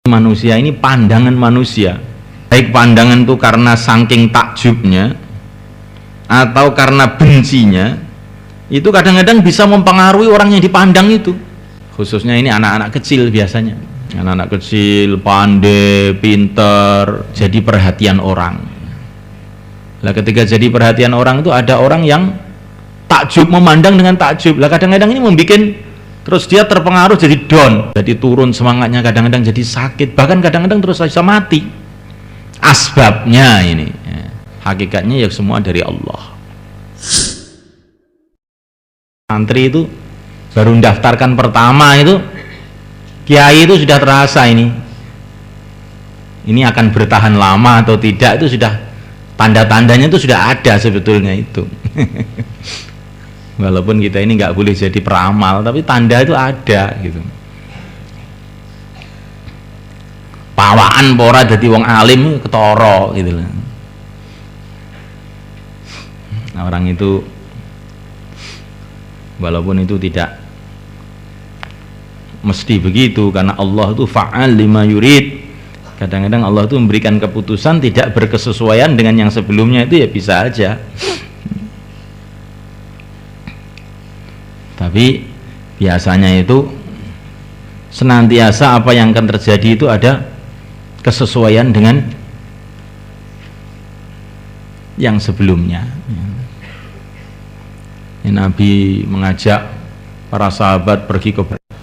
Manusia ini, pandangan manusia, baik pandangan itu karena saking takjubnya atau karena bencinya, itu kadang-kadang bisa mempengaruhi orang yang dipandang itu. Khususnya ini anak-anak kecil biasanya. Anak-anak kecil pandai, pinter, jadi perhatian orang. Lah ketika jadi perhatian orang itu ada orang yang takjub, memandang dengan takjub. Lah kadang-kadang ini membuat terus dia terpengaruh, jadi down, jadi turun semangatnya, kadang-kadang jadi sakit, bahkan kadang-kadang terus bisa mati. Asbabnya ini, hakikatnya ya semua dari Allah. Santri itu baru mendaftarkan pertama itu, kiai itu sudah terasa ini akan bertahan lama atau tidak, itu sudah tanda-tandanya itu sudah ada sebetulnya itu. Walaupun kita ini nggak boleh jadi peramal, tapi tanda itu ada gitu. Pawaan pora jadi wong alim ketoro gitu lah. Nah, orang itu walaupun itu tidak mesti begitu, karena Allah itu fa'al lima yurid. Kadang-kadang Allah itu memberikan keputusan tidak berkesesuaian dengan yang sebelumnya, itu ya bisa aja. Tapi biasanya itu senantiasa apa yang akan terjadi itu ada kesesuaian dengan yang sebelumnya. Nabi mengajak para sahabat pergi ke Badar.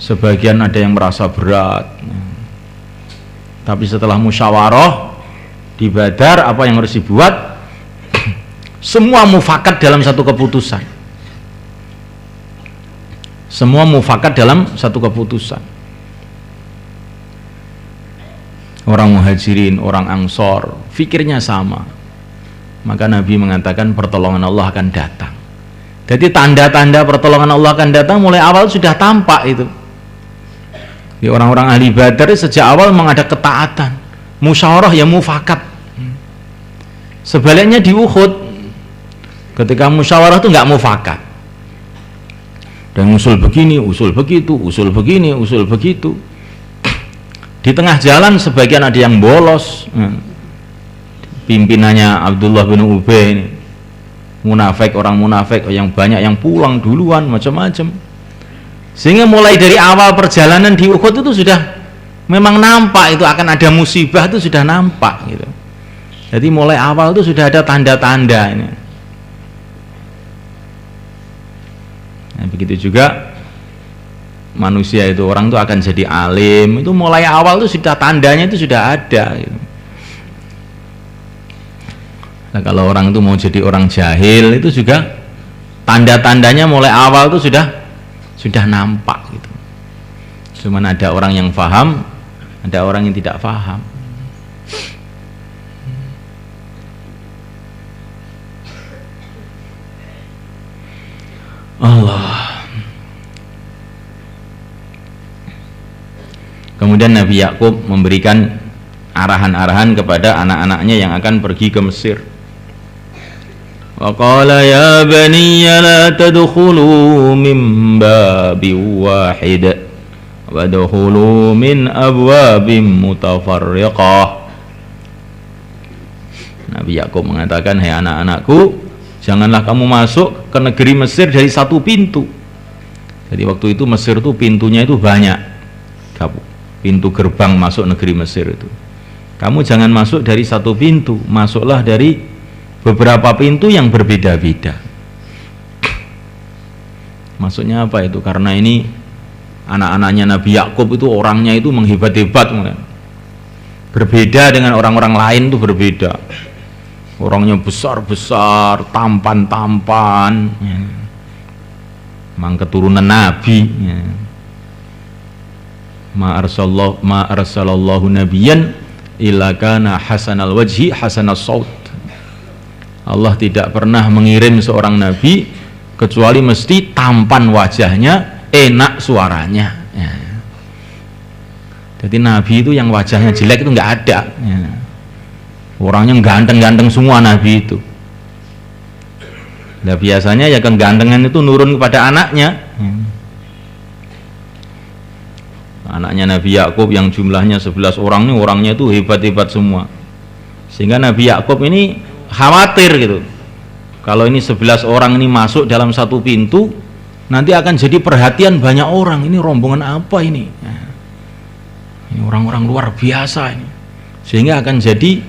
Sebagian ada yang merasa berat, tapi setelah musyawarah di Badar, apa yang harus dibuat? Semua mufakat dalam satu keputusan. Semua mufakat dalam satu keputusan. Orang muhajirin, orang ansor, fikirnya sama. Maka Nabi mengatakan pertolongan Allah akan datang. Jadi tanda-tanda pertolongan Allah akan datang mulai awal sudah tampak itu. Di orang-orang ahli Badar sejak awal memang ada ketaatan, musyawarah ya mufakat. Sebaliknya di Uhud, ketika musyawarah itu nggak mufakat. Dan usul begini, usul begitu, usul begini, usul begitu. Di tengah jalan sebagian ada yang bolos. Pimpinannya Abdullah bin Ubay ini, munafik, orang munafik yang banyak yang pulang duluan, macam-macam. Sehingga mulai dari awal perjalanan di Uhud itu sudah memang nampak itu akan ada musibah, itu sudah nampak gitu. Jadi mulai awal itu sudah ada tanda-tanda ini. Nah, begitu juga manusia itu, orang itu akan jadi alim itu mulai awal itu sudah tandanya itu sudah ada gitu. Nah, kalau orang itu mau jadi orang jahil itu juga tanda-tandanya mulai awal itu sudah nampak gitu. Cuman ada orang yang paham, ada orang yang tidak paham. Allah. Kemudian Nabi Yakub memberikan arahan-arahan kepada anak-anaknya yang akan pergi ke Mesir. Wa qala ya baniya la tadkhulu min babin wahid wa dkhulu min abwabin mutafarriqah. Nabi Yakub mengatakan, hai anak-anakku, janganlah kamu masuk ke negeri Mesir dari satu pintu. Jadi waktu itu Mesir itu pintunya itu banyak, pintu gerbang masuk negeri Mesir itu. Kamu jangan masuk dari satu pintu, masuklah dari beberapa pintu yang berbeda-beda. Maksudnya apa itu? Karena ini anak-anaknya Nabi Yakub itu orangnya itu menghebat-hebat, berbeda dengan orang-orang lain, itu berbeda. Orangnya besar-besar, tampan-tampan, memang keturunan Nabi. Ma arsalallahu nabiyyan illa kana hasanal wajhi hasanal saut. Allah tidak pernah mengirim seorang nabi kecuali mesti tampan wajahnya, enak suaranya. Jadi nabi itu yang wajahnya jelek itu nggak ada. Orangnya ganteng-ganteng semua nabi itu. Nah biasanya ya kegantengan itu nurun kepada anaknya. Anaknya Nabi Yakub yang jumlahnya 11 orang ini orangnya itu hebat-hebat semua. Sehingga Nabi Yakub ini khawatir gitu. Kalau ini 11 orang ini masuk dalam satu pintu, nanti akan jadi perhatian banyak orang. Ini rombongan apa ini? Nah, ini orang-orang luar biasa ini. Sehingga akan jadi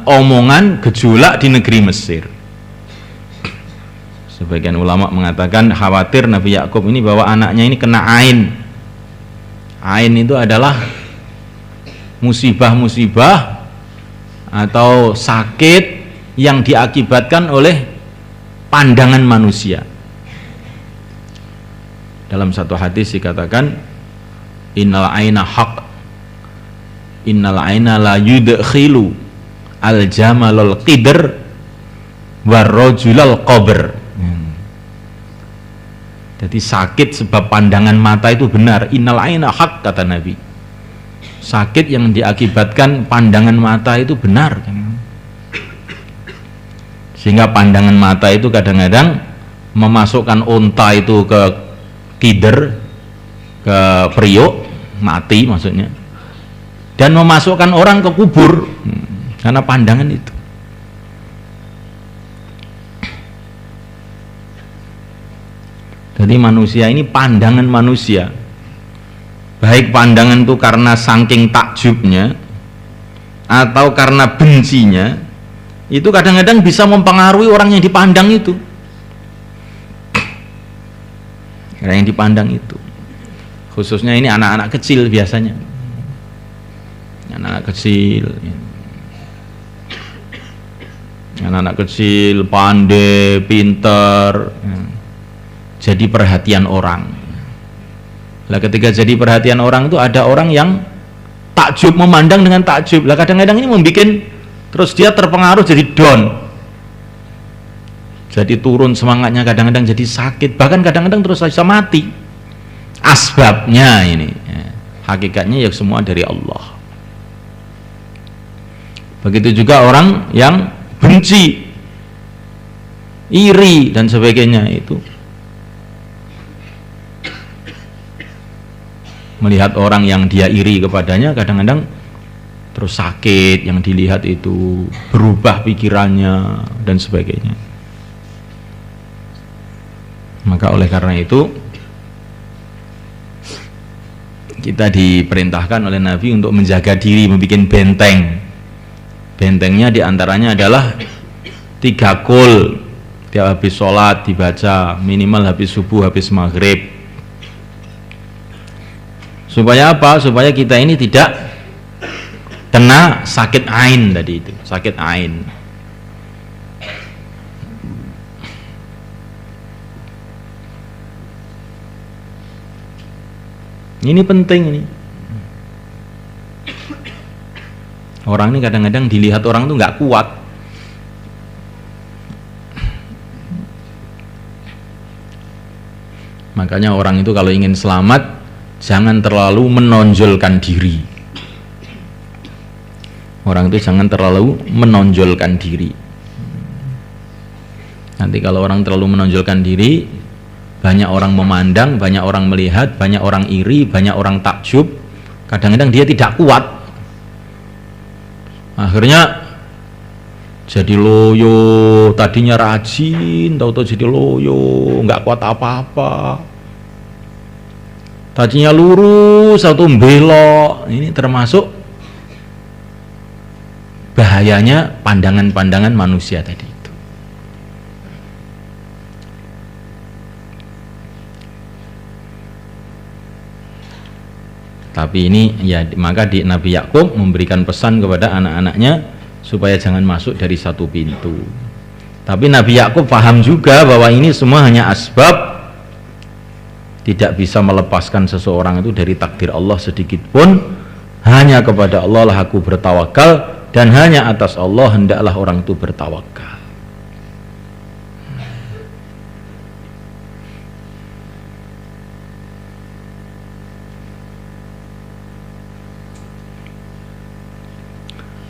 omongan gejolak di negeri Mesir. Sebagian ulama mengatakan khawatir Nabi Yakub ini bahwa anaknya ini kena ain. Ain itu adalah musibah-musibah atau sakit yang diakibatkan oleh pandangan manusia. Dalam satu hadis dikatakan innal aina haq, innal aina la yudkhilu al jamalul qidr warrajulal qabr. Jadi sakit sebab pandangan mata itu benar. Innal aina haq, kata Nabi. Sakit yang diakibatkan pandangan mata itu benar. Sehingga pandangan mata itu kadang-kadang memasukkan unta itu ke kider, ke periuk, mati maksudnya, dan memasukkan orang ke kubur karena pandangan itu. Jadi manusia ini pandangan manusia, baik pandangan itu karena saking takjubnya atau karena bencinya, itu kadang-kadang bisa mempengaruhi orang yang dipandang itu. Orang yang dipandang itu, khususnya ini anak-anak kecil biasanya, anak-anak kecil, anak-anak kecil pandai, pinter, jadi perhatian orang. Lah ketika jadi perhatian orang itu ada orang yang takjub, memandang dengan takjub. Lah kadang-kadang ini membuat terus dia terpengaruh jadi down, jadi turun semangatnya, kadang-kadang jadi sakit, bahkan kadang-kadang terus bisa mati. Asbabnya ini hakikatnya ya semua dari Allah. Begitu juga orang yang benci, iri dan sebagainya, itu melihat orang yang dia iri kepadanya, kadang-kadang terus sakit, yang dilihat itu berubah pikirannya dan sebagainya. Maka oleh karena itu kita diperintahkan oleh Nabi untuk menjaga diri, membuat benteng. Bentengnya diantaranya adalah 3 qul tiap habis sholat dibaca, minimal habis subuh, habis maghrib. Supaya apa? Supaya kita ini tidak kena sakit ain tadi itu, sakit ain. Ini penting ini. Orang ini kadang-kadang dilihat orang itu nggak kuat. Makanya orang itu kalau ingin selamat, jangan terlalu menonjolkan diri. Orang itu jangan terlalu menonjolkan diri. Nanti kalau orang terlalu menonjolkan diri, banyak orang memandang, banyak orang melihat, banyak orang iri, banyak orang takjub. Kadang-kadang dia tidak kuat. Akhirnya jadi loyo, tadinya rajin, tahu-tahu jadi loyo, nggak kuat apa-apa. Tadinya lurus atau belok. Ini termasuk bahayanya pandangan-pandangan manusia tadi itu. Tapi ini ya, maka Nabi Yakub memberikan pesan kepada anak-anaknya supaya jangan masuk dari satu pintu. Tapi Nabi Yakub paham juga bahwa ini semua hanya asbab, tidak bisa melepaskan seseorang itu dari takdir Allah sedikit pun. Hanya kepada Allah lah aku bertawakal, dan hanya atas Allah hendaklah orang itu bertawakal.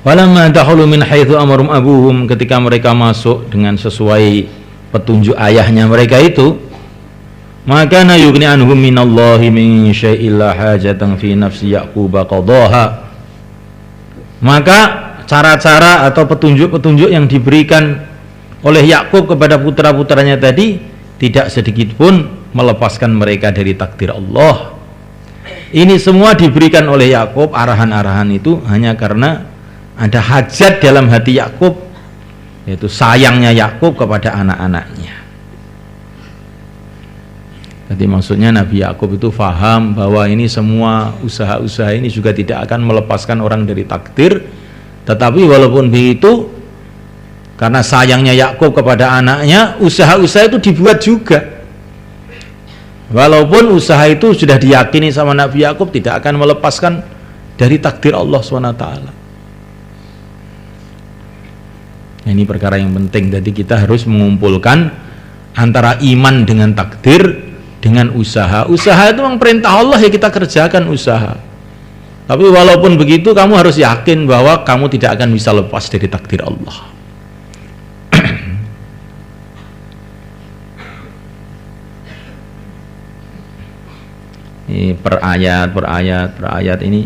Walamma dahulu min haitsu amarum abuhum, ketika mereka masuk dengan sesuai petunjuk ayahnya mereka itu, maka na yughni anhum minallahi min syai'in la hajatan fi nafsi Yaqub qadaha. Maka cara-cara atau petunjuk-petunjuk yang diberikan oleh Yakub kepada putra-putranya tadi tidak sedikit pun melepaskan mereka dari takdir Allah. Ini semua diberikan oleh Yakub, arahan-arahan itu hanya karena ada hajat dalam hati Yakub, yaitu sayangnya Yakub kepada anak-anaknya. Jadi maksudnya Nabi Yakub itu faham bahwa ini semua usaha-usaha ini juga tidak akan melepaskan orang dari takdir. Tetapi walaupun begitu, karena sayangnya Yakub kepada anaknya, usaha-usaha itu dibuat juga. Walaupun usaha itu sudah diyakini sama Nabi Yakub tidak akan melepaskan dari takdir Allah SWT. Ini perkara yang penting. Jadi kita harus mengumpulkan antara iman dengan takdir dengan usaha. Usaha itu memang perintah Allah, ya kita kerjakan usaha. Tapi walaupun begitu, kamu harus yakin bahwa kamu tidak akan bisa lepas dari takdir Allah. Ini per ayat ini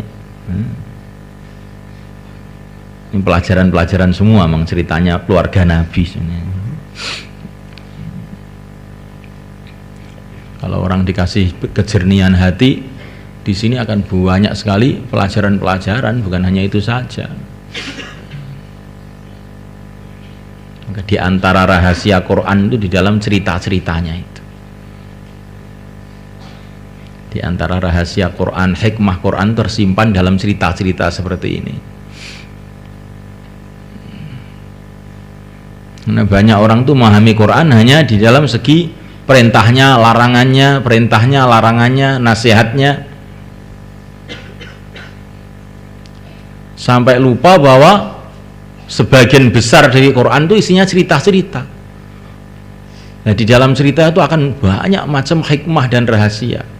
pelajaran-pelajaran semua, memang ceritanya keluarga Nabi sebenarnya. Kalau orang dikasih kejernihan hati, di sini akan banyak sekali pelajaran-pelajaran, bukan hanya itu saja. Maka di antara rahasia Quran itu di dalam cerita-ceritanya itu. Di antara rahasia Quran, hikmah Quran tersimpan dalam cerita-cerita seperti ini. Nah, banyak orang tuh memahami Quran hanya di dalam segi perintahnya, larangannya, nasihatnya, sampai lupa bahwa sebagian besar dari Quran itu isinya cerita-cerita. Nah, di dalam cerita itu akan banyak macam hikmah dan rahasia.